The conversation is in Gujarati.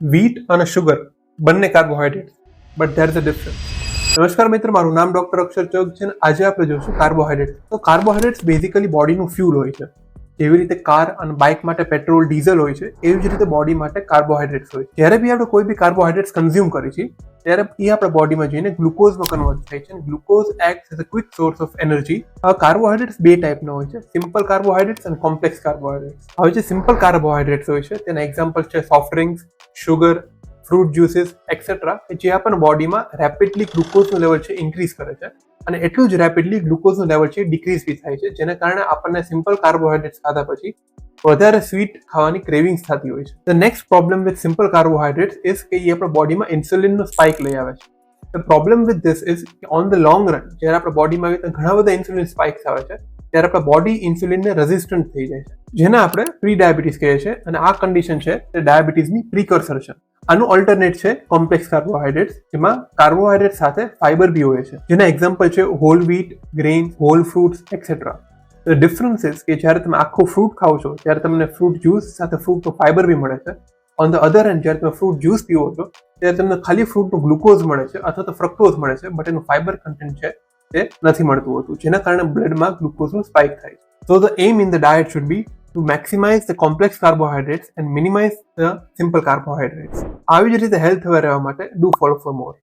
વ્હીટ અને શુગર બંને carbohydrate, but there is a difference. નમસ્કાર મિત્રો, મારું નામ ડોક્ટર અક્ષર ચોક છે અને આજે આપણે જોઈશું કાર્બોહાઈડ્રેટ. તો કાર્બોહાઈડ્રેટ્સ બેઝિકલી બોડીનું ફ્યુલ હોય છે. જેવી રીતે કાર અને બાઇક માટે પેટ્રોલ ડીઝલ હોય છે, એવી જ રીતે બોડી માટે કાર્બોહાઈડ્રેટ્સ હોય છે. જ્યારે બી આપણે કોઈ બી કાર્બોહાઈડ્રેટ્સ કન્ઝ્યુમ કરીએ છીએ ત્યારે એ આપણા બોડીમાં જઈને ગ્લુકોઝમાં કન્વર્ટ થાય છે. Glucose act as a quick source of energy. હવે કાર્બોહાઈડ્રેટ્સ બે ટાઈપના હોય છે, સિમ્પલ કાર્બોહાઈડ્રેટ્સ અને કોમ્પ્લેક્સ કાર્બોહાઈડ્રેટ્સ. હવે જે સિમ્પલ કાર્બોહાઈડ્રેટ્સ હોય છે તેના એક્ઝામ્પલ છે soft drinks, sugar, fruit juices et cetera, જે આપણને બોડીમાં રેપિડલી ગ્લુકોઝનું લેવલ છે ઇન્ક્રીઝ કરે છે અને એટલું જ રેપિડલી ગ્લુકોઝનું લેવલ છે ડિક્રીઝ બી થાય છે, જેના કારણે આપણને સિમ્પલ કાર્બોહાઈડ્રેટ્સ ખાધા પછી વધારે સ્વીટ ખાવાની ક્રેવિંગ્સ થતી હોય છે. The next problem with simple carbohydrates is કે એ આપણા બોડીમાં ઇન્સ્યુલિનનો સ્પાઇક લઈ આવે છે. The problem with this is on the long run જ્યારે આપણા બોડીમાં ઘણા બધા ઇન્સ્યુલિન સ્પાઇક્સ આવે છે ત્યારે આપણા બોડી ઇન્સ્યુલિનને રેઝિસ્ટન્ટ થઈ જાય છે, જેને આપણે પ્રી ડાયાબિટીસ કહીએ છીએ અને આ કન્ડિશન છે તે ડાયાબિટીસની પ્રિકર્સર છે. આનું ઓલ્ટરનેટ છે કોમ્પ્લેક્સ કાર્બોહાઈડ્રેટ્સ, જેમાં કાર્બોહાઈડ્રેટ સાથે ફાઈબર બી હોય છે, જેના એક્ઝામ્પલ છે whole wheat, grains, whole fruits etcetera. The difference is કે જ્યારે તમે આખું ફ્રૂટ ખાઓ છો ત્યારે તમને ફ્રૂટ જ્યુસ સાથે ફ્રૂટનું ફાઈબર બી મળે છે. ઓન ધ અધર હેન્ડ જ્યારે તમે ફ્રૂટ જ્યુસ પીવો છો ત્યારે તમને ખાલી ફ્રૂટનું ગ્લુકોઝ મળે છે અથવા તો ફ્રક્ટોઝ મળે છે, બટ એનું ફાઈબર કન્ટેન્ટ છે તે નથી મળતું હોતું, જેના કારણે બ્લડમાં ગ્લુકોઝનું સ્પાઇક થાય છે. So the aim in the diet should be to maximize the complex carbohydrates and minimize the simple carbohydrates. આવી જ રીતે હેલ્થ અવેર રહેવા માટે do follow for more.